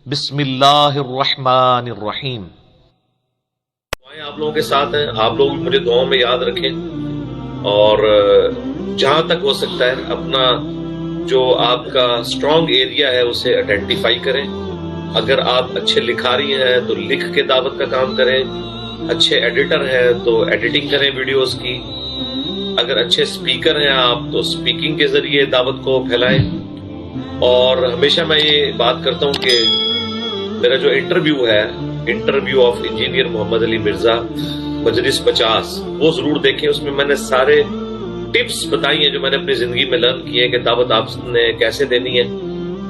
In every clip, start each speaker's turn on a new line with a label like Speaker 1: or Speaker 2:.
Speaker 1: بسم اللہ الرحمن الرحیم۔
Speaker 2: آپ لوگوں کے ساتھ ہیں، آپ لوگ مجھے دعاؤں میں یاد رکھیں، اور جہاں تک ہو سکتا ہے اپنا جو آپ کا اسٹرانگ ایریا ہے اسے آئیڈینٹیفائی کریں۔ اگر آپ اچھے لکھاری ہیں تو لکھ کے دعوت کا کام کریں، اچھے ایڈیٹر ہیں تو ایڈیٹنگ کریں ویڈیوز کی، اگر اچھے سپیکر ہیں آپ تو سپیکنگ کے ذریعے دعوت کو پھیلائیں۔ اور ہمیشہ میں یہ بات کرتا ہوں کہ میرا جو انٹرویو آف انجینئر محمد علی مرزا مجلس 50 وہ ضرور دیکھیں۔ اس میں نے سارے ٹپس بتائی ہیں جو میں نے اپنی زندگی میں لرن کیے کہ دعوت آپ نے کیسے دینی ہے۔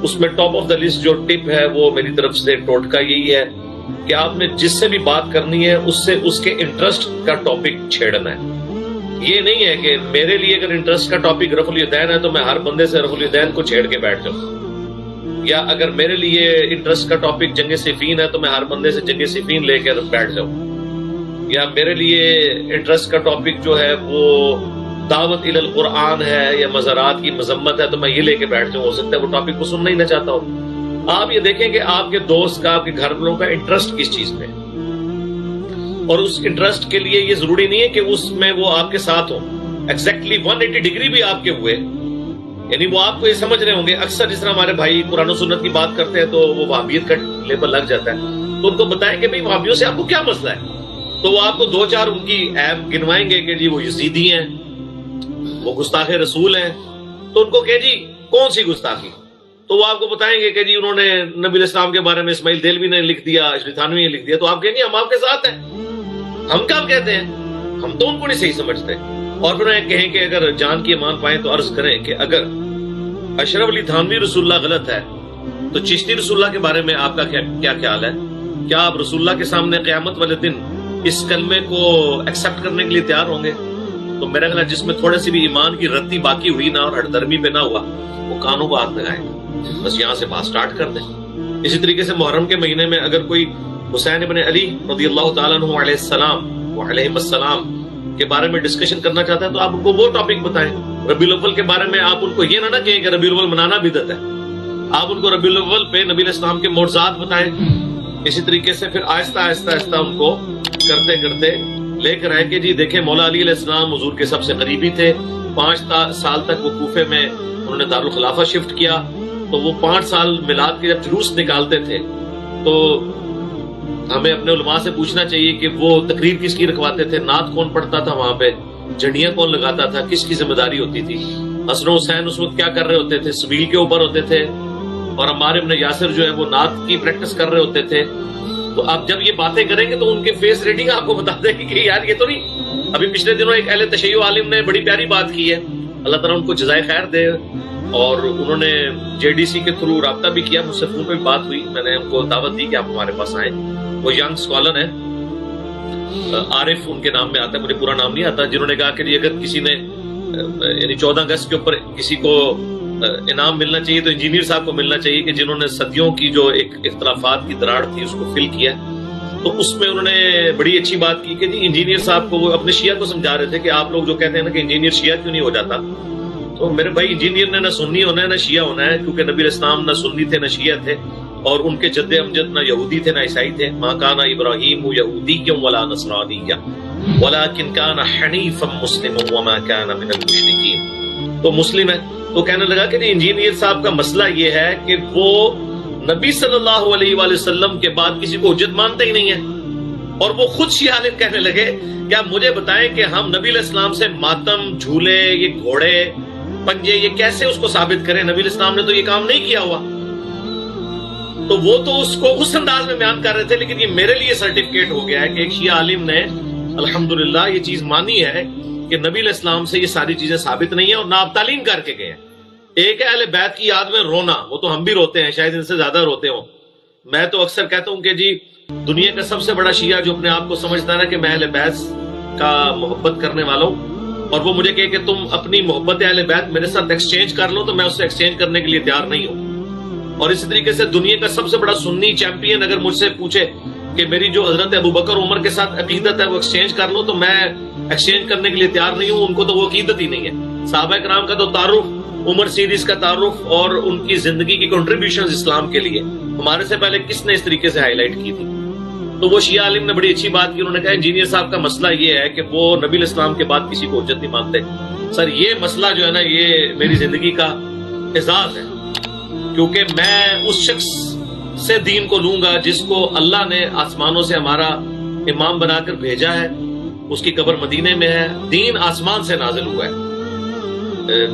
Speaker 2: اس میں ٹاپ آف دا لسٹ جو ٹپ ہے وہ میری طرف سے ٹوٹکا یہی ہے کہ آپ نے جس سے بھی بات کرنی ہے اس سے اس کے انٹرسٹ کا ٹاپک چھیڑنا ہے۔ یہ نہیں ہے کہ میرے لیے اگر انٹرسٹ کا ٹاپک رفع الیدین ہے تو میں ہر بندے سے رفع الیدین کو چھیڑ کے بیٹھ جاؤں، یا اگر میرے لیے انٹرسٹ کا ٹاپک جنگ صفین ہے تو میں ہر بندے سے جنگ صفین لے کے بیٹھ جاؤں، یا میرے لیے انٹرسٹ کا ٹاپک جو ہے وہ دعوت الی القرآن ہے یا مزارات کی مذمت ہے تو میں یہ لے کے بیٹھ جاؤں۔ ہو سکتا ہے وہ ٹاپک کو سننا ہی نہ چاہتا ہوں۔ آپ یہ دیکھیں کہ آپ کے دوست کا، آپ کے گھر والوں کا انٹرسٹ کس چیز میں، اور اس انٹرسٹ کے لیے یہ ضروری نہیں ہے کہ اس میں وہ آپ کے ساتھ ہوں۔ ایگزیکٹلی 180 ڈگری بھی آپ کے ہوئے، یعنی وہ آپ کو یہ سمجھ رہے ہوں گے۔ اکثر جس طرح ہمارے بھائی قرآن و سنت کی بات کرتے ہیں تو وہ وہابیت کا لیبل لگ جاتا ہے، تو ان کو بتائیں کہ بھئی وہابیوں سے آپ کو کیا مسئلہ ہے، تو وہ آپ کو 2-4 ان کی ایپ گنوائیں گے کہ جی وہ یزیدی ہیں، وہ گستاخ رسول ہیں۔ تو ان کو کہ جی کون سی گستاخی، تو وہ آپ کو بتائیں گے کہ جی انہوں نے نبی علیہ السلام کے بارے میں اسماعیل دیلوی نے لکھ دیا، اشرف تھانوی نے لکھ دیا، تو آپ کہیں گے ہم آپ کے ساتھ ہیں، ہم کیا کہتے ہیں، ہم تو ان کو نہیں صحیح سمجھتے۔ اور پھر کہیں کہ اگر جان کی امان پائیں تو عرض کریں کہ اگر اشرف علی تھانوی رسول اللہ غلط ہے تو چشتی رسول اللہ کے بارے میں آپ کا کیا خیال ہے؟ کیا آپ رسول اللہ کے سامنے قیامت والے دن اس کلمے کو ایکسپٹ کرنے کے لیے تیار ہوں گے؟ تو میرا خیال ہے جس میں تھوڑے سی بھی ایمان کی رتی باقی ہوئی نہ اور ہٹدرمی پہ نہ ہوا وہ کانوں کو ہاتھ لگائے۔ بس یہاں سے بات سٹارٹ کر دیں۔ اسی طریقے سے محرم کے مہینے میں اگر کوئی حسین ابن علی رضی اللہ تعالیٰ عنہ علیہ السلام وعلیہ السلام کے بارے میں ڈسکشن کرنا چاہتا ہے تو آپ ان کو وہ ٹاپک بتائیں۔ ربیع الاول کے بارے میں آپ ان کو یہ نہ کہیں کہ ربیع الاول منانا بدعت ہے، آپ ان کو ربیع الاول پہ نبی علیہ السلام کے معجزات بتائیں۔ اسی طریقے سے پھر آہستہ آہستہ ان کو کرتے کرتے لے کر آئے کہ جی دیکھیں مولا علی علیہ السلام حضور کے سب سے قریبی تھے، 5 سال تک وہ کوفے میں انہوں نے دارالخلافہ شفٹ کیا، تو وہ 5 سال میلاد کے جب جلوس نکالتے تھے تو ہمیں اپنے علماء سے پوچھنا چاہیے کہ وہ تقریر کس کی رکھواتے تھے، نعت کون پڑھتا تھا وہاں پہ، جھنڈیاں کون لگاتا تھا، کس کی ذمہ داری ہوتی تھی، حسن و حسین اس وقت کیا کر رہے ہوتے تھے، سبیل کے اوپر ہوتے تھے، اور عمار ابن یاسر جو ہے وہ نعت کی پریکٹس کر رہے ہوتے تھے۔ تو آپ جب یہ باتیں کریں گے تو ان کے فیس ریڈنگ آپ کو بتا دیں گے کہ یار یہ تو نہیں۔ ابھی پچھلے دنوں ایک اہل تشیع عالم نے بڑی پیاری بات کی ہے، اللہ تعالیٰ ان کو جزائے خیر دے، اور انہوں نے JDC کے تھرو رابطہ بھی کیا، مجھ سے فون پہ بھی بات ہوئی، میں نے ان کو دعوت دی کہ آپ ہمارے پاس آئیں۔ وہ ینگ اسکالر ہیں، عارف ان کے نام میں آتا ہے، مجھے پورا نام نہیں آتا، جنہوں نے کہا کہ اگر کسی نے یعنی 14 اگست کے اوپر کسی کو انعام ملنا چاہیے تو انجینئر صاحب کو ملنا چاہیے کہ جنہوں نے صدیوں کی جو ایک اختلافات کی دراڑ تھی اس کو فل کیا۔ تو اس میں انہوں نے بڑی اچھی بات کی کہ جی انجینئر صاحب کو وہ اپنے شیعہ کو سمجھا رہے تھے کہ آپ لوگ جو کہتے ہیں نا کہ انجینئر شیعہ کیوں نہیں ہو جاتا، تو میرے بھائی انجینئر نے نہ سنی ہونا ہے نہ شیعہ ہونا ہے، کیونکہ نبی علیہ السلام نہ سنی تھے نہ شیعہ تھے، اور ان کے جد امجد نہ یہودی تھے نہ عیسائی تھے۔ ما کان ابراہیم یہودیا ولا نصرانیا ولکن کان حنیفا مسلما وما کان من المشرکین۔ تو مسلم ہے، تو کہنے لگا کہ انجینئر صاحب کا مسئلہ یہ ہے کہ وہ نبی صلی اللہ علیہ وآلہ وسلم کے بعد کسی کو حجت مانتے ہی نہیں ہے، اور وہ خود شیعہ عالم کہنے لگے کہ آپ مجھے بتائیں کہ ہم نبی علیہ السلام سے ماتم، جھولے، یہ گھوڑے، پنجے، یہ کیسے اس کو ثابت کریں، نبی علیہ السلام نے تو یہ کام نہیں کیا ہوا۔ تو وہ تو اس کو اس انداز میں بیان کر رہے تھے، لیکن یہ میرے لیے سرٹیفکیٹ ہو گیا ہے کہ ایک شیعہ عالم نے الحمدللہ یہ چیز مانی ہے کہ نبی علیہ السلام سے یہ ساری چیزیں ثابت نہیں ہیں، اور نہ آپ تعلیم کر کے گئے ہیں۔ ایک ہے اہل بیت کی یاد میں رونا، وہ تو ہم بھی روتے ہیں، شاید ان سے زیادہ روتے ہوں۔ میں تو اکثر کہتا ہوں کہ جی دنیا کا سب سے بڑا شیعہ جو اپنے آپ کو سمجھتا ہے نا کہ میں اہل بیت کا محبت کرنے والا ہوں، اور وہ مجھے کہے کہ تم اپنی محبت اہل بیت میرے ساتھ ایکسچینج کر لو، تو میں اس سے ایکسچینج کرنے کے لیے تیار نہیں ہوں۔ اور اسی طریقے سے دنیا کا سب سے بڑا سنی چیمپئن اگر مجھ سے پوچھے کہ میری جو حضرت ابوبکر عمر کے ساتھ عقیدت ہے وہ ایکسچینج کر لو، تو میں ایکسچینج کرنے کے لیے تیار نہیں ہوں، ان کو تو وہ عقیدت ہی نہیں ہے۔ صحابہ کرام کا تو تعارف، عمر سیریز کا تعارف اور ان کی زندگی کی کنٹریبیوشنز اسلام کے لیے ہمارے سے پہلے کس نے اس طریقے سے ہائی لائٹ کی تھی؟ تو وہ شیعہ عالم نے بڑی اچھی بات کی، انہوں نے کہا انجینئر صاحب کا مسئلہ یہ ہے کہ وہ نبی الاسلام کے بعد کسی کو حجت نہیں مانتے۔ سر یہ مسئلہ جو ہے نا، یہ میری زندگی کا اعزاز ہے، کیونکہ میں اس شخص سے دین کو لوں گا جس کو اللہ نے آسمانوں سے ہمارا امام بنا کر بھیجا ہے، اس کی قبر مدینے میں ہے، دین آسمان سے نازل ہوا ہے،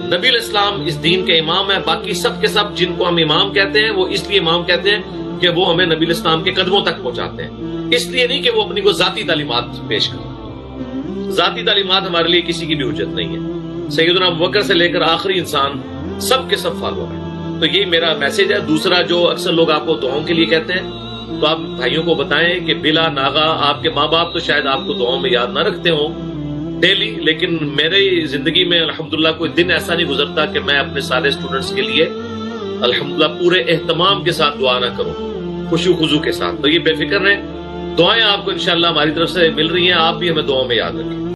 Speaker 2: نبی الاسلام اس دین کے امام ہیں۔ باقی سب کے سب جن کو ہم امام کہتے ہیں وہ اس لیے امام کہتے ہیں کہ وہ ہمیں نبی الاسلام کے قدموں تک پہنچاتے ہیں، اس لیے نہیں کہ وہ اپنی کو ذاتی تعلیمات پیش کریں۔ ذاتی تعلیمات ہمارے لیے کسی کی بھی حجت نہیں ہے۔ سیدنا ابوبکر سے لے کر آخری انسان سب کے سب فالوور ہیں۔ تو یہی میرا میسج ہے۔ دوسرا، جو اکثر لوگ آپ کو دعاؤں کے لیے کہتے ہیں، تو آپ بھائیوں کو بتائیں کہ بلا ناغا آپ کے ماں باپ تو شاید آپ کو دعاؤں میں یاد نہ رکھتے ہوں ڈیلی، لیکن میری زندگی میں الحمدللہ کوئی دن ایسا نہیں گزرتا کہ میں اپنے سارے اسٹوڈنٹس کے لیے الحمدللہ پورے اہتمام کے ساتھ دعا نہ کروں، خوشو خضو کے ساتھ۔ تو یہ بے فکر رہیں، دعائیں آپ کو انشاءاللہ ہماری طرف سے مل رہی ہیں، آپ بھی ہمیں دعاؤں میں یاد رکھیں۔